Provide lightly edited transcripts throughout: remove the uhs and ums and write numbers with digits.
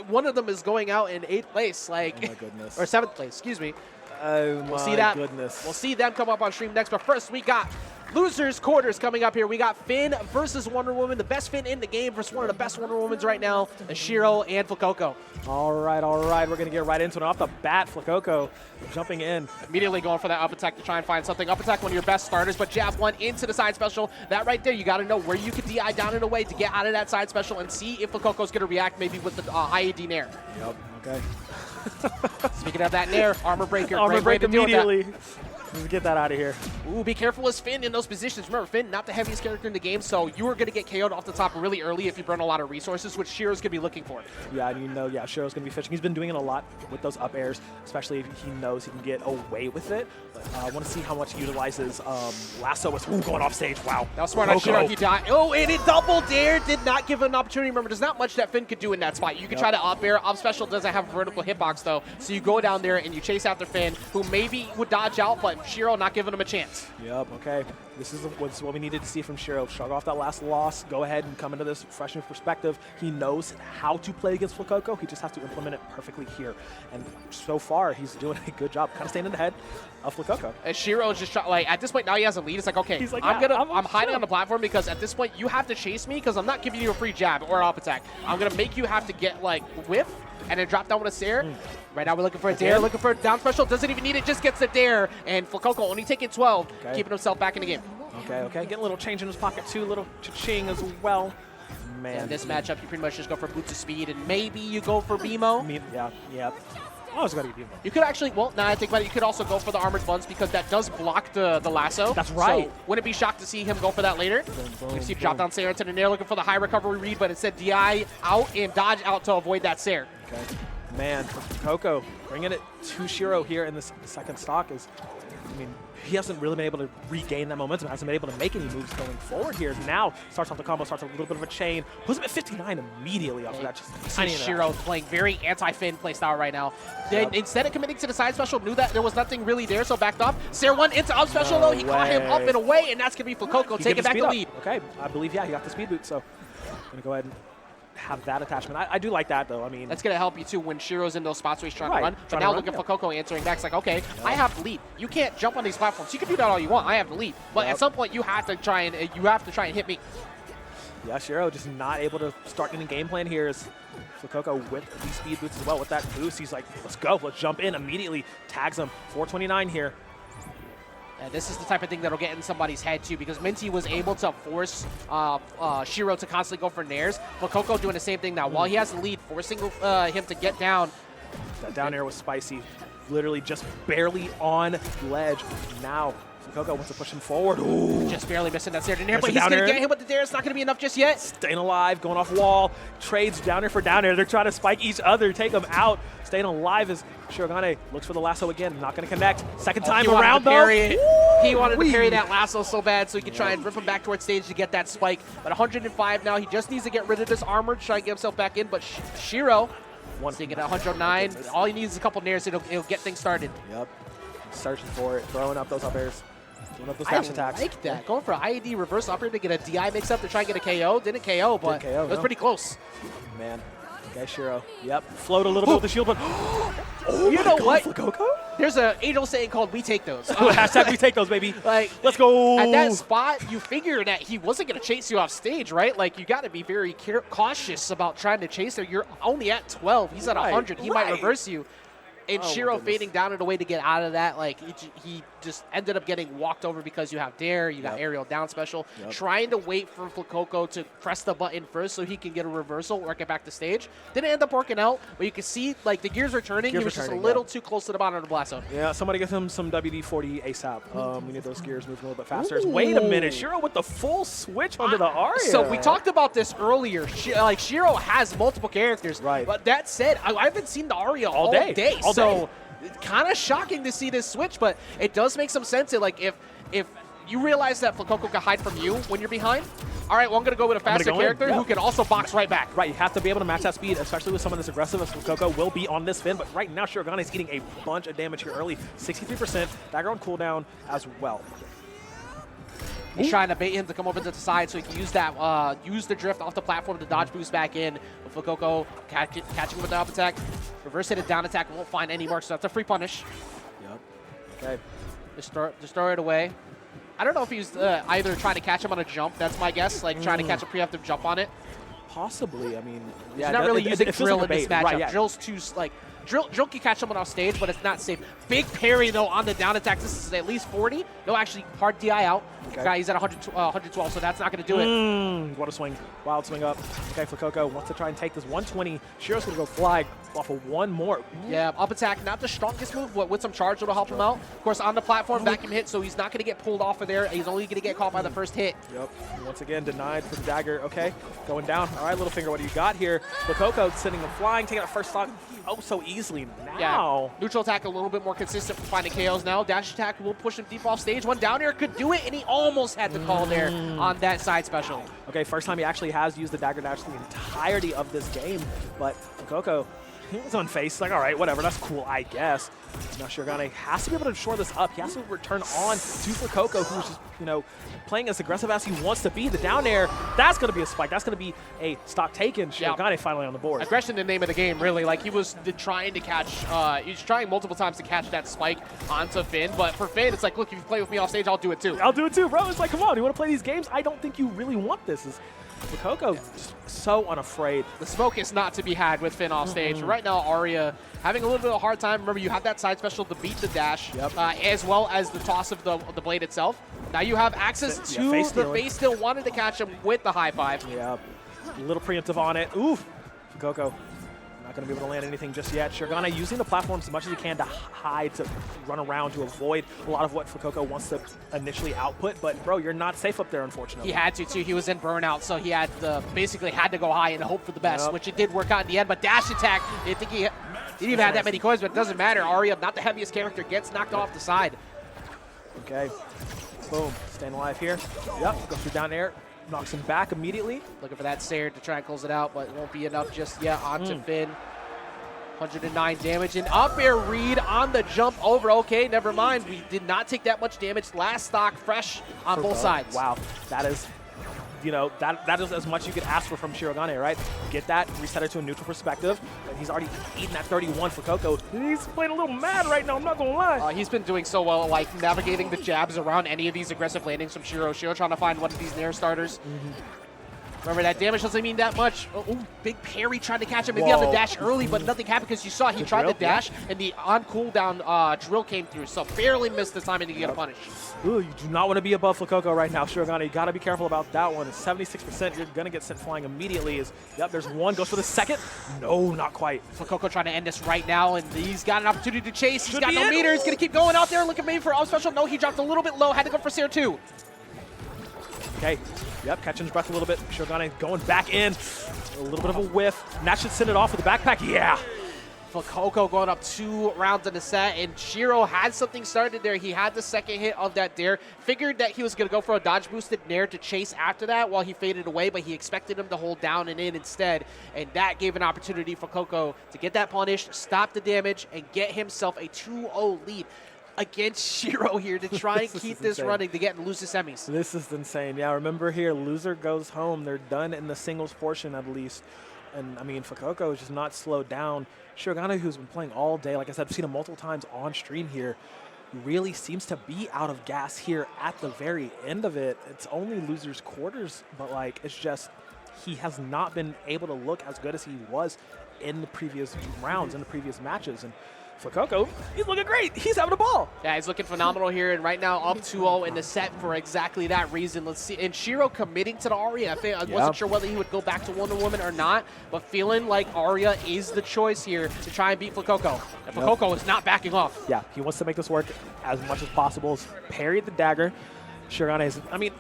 one of them is going out in 8th place, like, oh my goodness. or 7th place, excuse me. Oh We'll see that. goodness. We'll see them come up on stream next. But first, we got losers quarters coming up here. We got Finn versus Wonder Woman, the best Finn in the game versus one of the best Wonder Womans right now, Shiro and Flacoco. All right. We're going to get right into it. Off the bat, Flacoco jumping in. Immediately going for that up attack to try and find something. Up attack, one of your best starters, but jab one into the side special. That right there, you got to know where you can DI down and away to get out of that side special and see if Flacoco's going to react maybe with the IAD Nair. Yep. Okay. Speaking of that Nair, Armor Breaker. Armor Great way break to deal with that. immediately. Let's get that out of here. Ooh, be careful as Finn in those positions. Remember, Finn, not the heaviest character in the game, so you are going to get KO'd off the top really early if you burn a lot of resources, which Shiro's going to be looking for. Yeah, and Shiro's going to be fishing. He's been doing it a lot with those up airs, especially if he knows he can get away with it. But I want to see how much he utilizes Lasso with going off stage. Wow. That was smart on Shiro. He died. Oh, and it double dare did not give an opportunity. Remember, there's not much that Finn could do in that spot. You can try to up air. Up special doesn't have a vertical hitbox, though. So you go down there and you chase after Finn, who maybe would dodge out, but Shiro not giving him a chance. Yep, okay. This is what we needed to see from Shiro. Shrug off that last loss, go ahead and come into this fresh new perspective. He knows how to play against Flacoco. He just has to implement it perfectly here. And so far, he's doing a good job, kind of staying in the head of Flacoco. And Shiro is just like, at this point, now he has a lead. It's like, okay, he's like, I'm hiding on the platform because at this point, you have to chase me because I'm not giving you a free jab or up attack. I'm going to make you have to get, like, whiff and then drop down with a Sair. Right now we're looking for a dare, looking for a down special. Doesn't even need it, just gets the dare. And Flacoco only taking 12, keeping himself back in the game. Okay. Getting a little change in his pocket too, a little cha-ching as well. Man. In this matchup, you pretty much just go for boots of speed and maybe you go for BMO. Yeah. I was going to get BMO. You could actually, well, now I think about it, you could also go for the Armored Buns because that does block the lasso. That's right. So wouldn't be shocked to see him go for that later. You see drop down Sair into the Nair looking for the high recovery read, but instead DI out and dodge out to avoid that Sair. Okay. Man, Coco bringing it to Shiro here in this second stock is, I mean, he hasn't really been able to regain that momentum, hasn't been able to make any moves going forward here. Now, starts off the combo, starts a little bit of a chain, puts him at 59 immediately after that. Just Shiro playing very anti-Finn playstyle right now. Then instead of committing to the side special, knew that there was nothing really there, so backed off. Sair one into up special though, he caught him up and away, and that's going to be Flacoco taking back the lead. Okay, I believe, yeah, he got the speed boot, so I'm going to go ahead and have that attachment. I do like that, though. I mean, that's going to help you, too, when Shiro's in those spots where he's trying to run. But now look at Flacoco answering back. It's like, okay, I have the lead. You can't jump on these platforms. You can do that all you want. I have the lead. But at some point, you have to try and hit me. Yeah, Shiro just not able to start any game plan here. Is Flacoco with these speed boots as well. With that boost, he's like, let's go. Let's jump in immediately. Tags him. 429 here. This is the type of thing that'll get in somebody's head, too, because Minty was able to force Shiro to constantly go for nairs. Flacoco doing the same thing now. While he has the lead, forcing him to get down. That down air was spicy. Literally just barely on ledge. Now, Flacoco wants to push him forward. Ooh. Just barely missing that Sair in there, but he's going to get him with the dare. It's not going to be enough just yet. Staying alive, going off wall. Trades down air for down air. They're trying to spike each other, take them out. Staying alive as Shirogane looks for the lasso again. Not going to connect. Second time around, though. He wanted to parry that lasso so bad so he could try and rip him back towards stage to get that spike. But 105 now. He just needs to get rid of this armor to try and get himself back in. But Shiro, once he get 109, all he needs is a couple nairs. It'll get things started. Yep. Searching for it. Throwing up those up airs. Throwing up those I dash attacks. like that. Going for IAD reverse up air to get a DI mix up to try and get a KO. Didn't KO, but it was pretty close. Man. Okay, Shiro. Yep. Float a little bit with the shield, but you know what? Flacoco? There's an age-old saying called "We take those." Hashtag we take those, baby. Like, let's go. At that spot, you figure that he wasn't going to chase you off stage, right? Like, you got to be very cautious about trying to chase her. You're only at 12. He's at 100. He might reverse you. And Shiro fading down in a way to get out of that, like he just ended up getting walked over because you have dare, you got aerial down special. Trying to wait for Flacoco to press the button first so he can get a reversal, work it back to stage. Didn't end up working out, but you can see like the gears are turning. He was just a little too close to the bottom of the blast zone. Yeah, somebody get him some WD-40 ASAP. We need those gears moving a little bit faster. Wait a minute, Shiro with the full switch onto the Aria. So we talked about this earlier. Like Shiro has multiple characters, but that said, I haven't seen the Aria all day. So kind of shocking to see this switch, but it does make some sense. Like if you realize that Flacoco can hide from you when you're behind, all right, well, I'm going to go with a faster character who can also box right back. Right, you have to be able to match that speed, especially with someone as aggressive as Flacoco will be on this Finn. But right now, Shirogane is eating a bunch of damage here early. 63%, dagger on cooldown as well. He's trying to bait him to come over to the side so he can use that, use the drift off the platform to dodge boost back in. Flacoco catching him with the up attack. Reverse hit a down attack, won't find any marks, so that's a free punish. Yep. Okay. Just throw it away. I don't know if he's either trying to catch him on a jump, that's my guess, like trying to catch a preemptive jump on it. Possibly, I mean, yeah. He's not really using Drill like in this matchup. Right, Drill's too, like, Drill can catch someone off stage, but it's not safe. Big parry, though, on the down attack. This is at least 40. No, actually, hard DI out. Okay. Guy, he's at 112, so that's not going to do it. What a swing. Wild swing up. Okay, Flacoco wants to try and take this 120. Shiro's going to go fly off of one more. Yeah, up attack, not the strongest move, but with some charge that'll help him out. Of course, on the platform, vacuum hit, so he's not going to get pulled off of there. He's only going to get caught by the first hit. Yep. Once again, denied for the dagger. Okay, going down. All right, Littlefinger, what do you got here? Flacoco sitting and flying, taking that first stock so easily. Now. Yeah. Neutral attack a little bit more consistent for finding KOs now. Dash attack will push him deep off stage. One down air could do it, and he almost had the call there on that side special. Okay, first time he actually has used the dagger dash the entirety of this game, but Flacoco, he was unfazed. Like, all right, whatever, that's cool, I guess. Now Shirogane has to be able to shore this up. He has to return on to Flacoco, who's just, you know, playing as aggressive as he wants to be. The down air, that's going to be a spike. That's going to be a stock taken. Shirogane finally on the board. Aggression, the name of the game, really. Like, he was trying to catch, he was trying multiple times to catch that spike onto Finn. But for Finn, it's like, look, if you play with me off stage, I'll do it too. I'll do it too, bro. It's like, come on, you want to play these games? I don't think you really want this. Flacoco just so unafraid. The smoke is not to be had with Finn off stage. Right now, Arya having a little bit of a hard time. Remember, you have that side special to beat the dash, as well as the toss of the blade itself. Now you have access to the face steal. Wanted to catch him with the high five. Yeah, a little preemptive on it. Oof, Flacoco not going to be able to land anything just yet. Shirogane using the platform as much as he can to hide, to run around, to avoid a lot of what Flacoco wants to initially output. But, bro, you're not safe up there, unfortunately. He had to, too. He was in burnout, so he had to, basically had to go high and hope for the best, which it did work out in the end. But dash attack, I didn't think he didn't even have that many coins, but it doesn't matter. Arya, not the heaviest character, gets knocked off the side. Okay. Boom. Staying alive here. Yep. Goes through down air. Knocks him back immediately. Looking for that Sayer to try and close it out, but it won't be enough just yet. Onto Finn. 109 damage. And up air read on the jump over. Okay, never mind. We did not take that much damage. Last stock fresh on both sides. Wow. That is, you know, that is as much you could ask for from Shirogane, right? Get that, reset it to a neutral perspective. And he's already eaten that 31 for Coco. He's playing a little mad right now, I'm not going to lie. He's been doing so well, like navigating the jabs around any of these aggressive landings from Shiro. Shiro trying to find one of these Nair starters. Remember, that damage doesn't mean that much. Oh, big parry trying to catch him. Maybe on the dash early, but nothing happened because you saw he tried the dash, and the on cooldown drill came through. So barely missed the time and he get a punish. Ooh, you do not want to be above Flacoco right now, Shirogane. You got to be careful about that one. It's 76%. You're going to get sent flying immediately. There's one. Goes for the second. No, not quite. Flacoco trying to end this right now, and he's got an opportunity to chase. He's got no meter. He's going to keep going out there, looking maybe for up special. No, he dropped a little bit low. Had to go for Sayer 2. Okay. Yep, catching his breath a little bit. Shirogane going back in. A little bit of a whiff. And that should send it off with the backpack. Yeah. Flacoco going up 2 rounds in the set, and Shiro had something started there. He had the second hit of that dare. Figured that he was going to go for a dodge boosted Nair to chase after that while he faded away, but he expected him to hold down and in instead, and that gave an opportunity for Coco to get that punish, stop the damage, and get himself a 2-0 lead against Shiro here to try and keep this running to get and lose the semis. This is insane. Yeah, remember here, loser goes home. They're done in the singles portion at least. And, I mean, Flacoco is just not slowed down. Shirogane, who's been playing all day, like I said, I've seen him multiple times on stream here, really seems to be out of gas here at the very end of it. It's only loser's quarters, but, like, it's just he has not been able to look as good as he was in the previous rounds, in the previous matches. And Flacoco, he's looking great. He's having a ball. Yeah, he's looking phenomenal here, and right now up 2-0 in the set for exactly that reason. Let's see. And Shiro committing to the Arya. I wasn't sure whether he would go back to Wonder Woman or not, but feeling like Arya is the choice here to try and beat Flacoco. And Flacoco is not backing off. Yeah, he wants to make this work as much as possible. Parried the dagger. Shirogane is, I mean,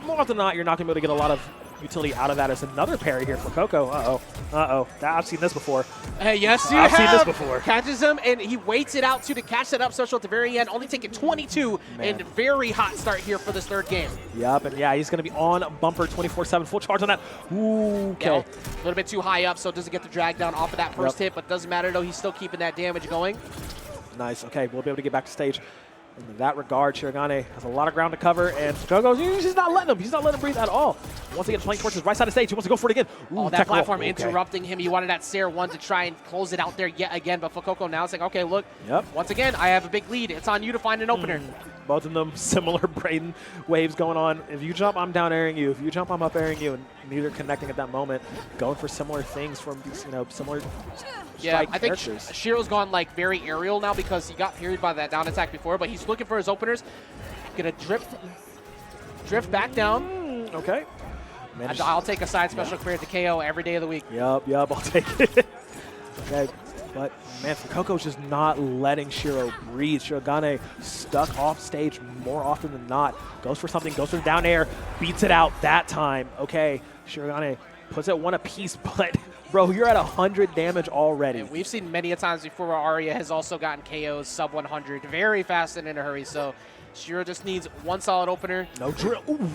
more often than not, you're not going to be able to get a lot of utility out of that. As another parry here for Coco. Uh-oh. I've seen this before. Yes, you have. I've seen this before. Catches him, and he waits it out to catch that up special at the very end, only taking 22, and very hot start here for this third game. Yep, and yeah, he's going to be on bumper 24/7, full charge on that. Ooh, okay. Yeah, a little bit too high up, so it doesn't get the drag down off of that first hit, but doesn't matter, though. He's still keeping that damage going. Nice. Okay, we'll be able to get back to stage. In that regard, Shirogane has a lot of ground to cover, and Flacoco, he's not letting him. He's not letting him breathe at all. Once again, playing towards his right side of stage, he wants to go for it again. Ooh, that platform interrupting him. He wanted that Sarah 1 to try and close it out there yet again, but Flacoco now is like, okay, look, once again, I have a big lead. It's on you to find an opener. Both of them similar brain waves going on. If you jump, I'm down airing you. If you jump, I'm up airing you, and neither connecting at that moment. Going for similar things from these, similar I think Shiro's gone like very aerial now because he got parried by that down attack before, but he's looking for his openers. Gonna drift back down. Okay. I'll take a side special compared to KO every day of the week. Yup, I'll take it. Okay, but man, Flacoco's just not letting Shiro breathe. Shirogane stuck off stage more often than not. Goes for something, goes for the down air, beats it out that time. Okay, Shirogane puts it one apiece, but bro, you're at 100 damage already. And we've seen many a times before where Arya has also gotten KOs sub 100 very fast and in a hurry. So Shiro just needs one solid opener. No drill. Ooh.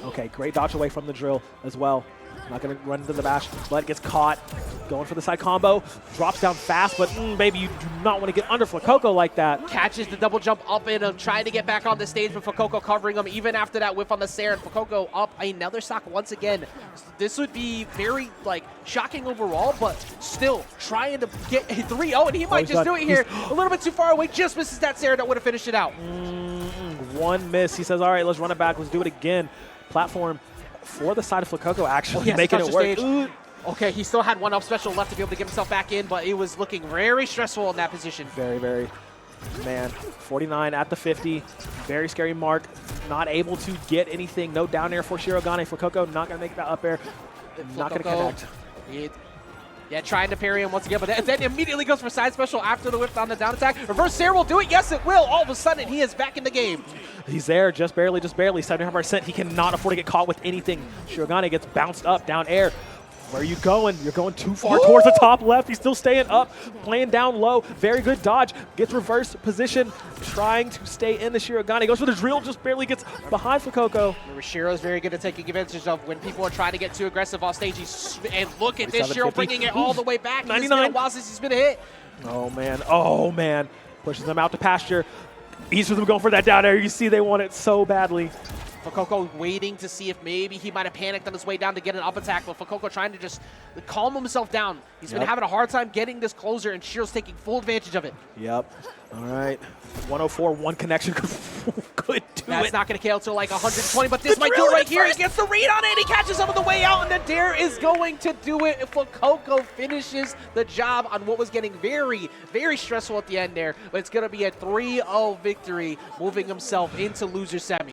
Okay, great dodge away from the drill as well. Not going to run into the bash, but gets caught. Going for the side combo. Drops down fast, but baby, you do not want to get under Flacoco like that. Catches the double jump up in him, trying to get back on the stage, but Flacoco covering him even after that whiff on the Sarah. And Flacoco up another stock once again. This would be very, shocking overall, but still trying to get a 3-0, and he might just do it here. A little bit too far away, just misses that Sarah that would have finished it out. One miss. He says, all right, let's run it back. Let's do it again. Platform for the side of Flacoco, actually making it work. Okay, he still had one up special left to be able to get himself back in, but it was looking very stressful in that position. Very, very. Man, 49 at the 50. Very scary mark. Not able to get anything. No down air for Shirogane. Flacoco not going to make that up air. Not going to connect. Yeah, trying to parry him once again, but then immediately goes for side special after the whip on the down attack. Reverse Sarah will do it. Yes, it will. All of a sudden, he is back in the game. He's there, just barely, 75%. He cannot afford to get caught with anything. Shirogane gets bounced up, down air. Where are you going? You're going too far towards the top left. He's still staying up, playing down low. Very good dodge. Gets reverse position, trying to stay in the Shirogane. Goes for the drill, just barely gets behind Flacoco. Shiro's very good at taking advantage of when people are trying to get too aggressive off stage. And look at this, Shiro bringing it all the way back. 99. It's been a while since he's been hit. Oh, man. Pushes them out to pasture. Each of them going for that down air. You see they want it so badly. Flacoco waiting to see if maybe he might have panicked on his way down to get an up attack, but Flacoco trying to just calm himself down. He's been having a hard time getting this closer, and Shiro's taking full advantage of it. Yep. All right. 104, one connection. Could do That's not going to KO till like 120, but this might do it right here. He gets the read on it. He catches him on the way out, and the dare is going to do it. Flacoco finishes the job on what was getting very, very stressful at the end there, but it's going to be a 3-0 victory, moving himself into loser semi.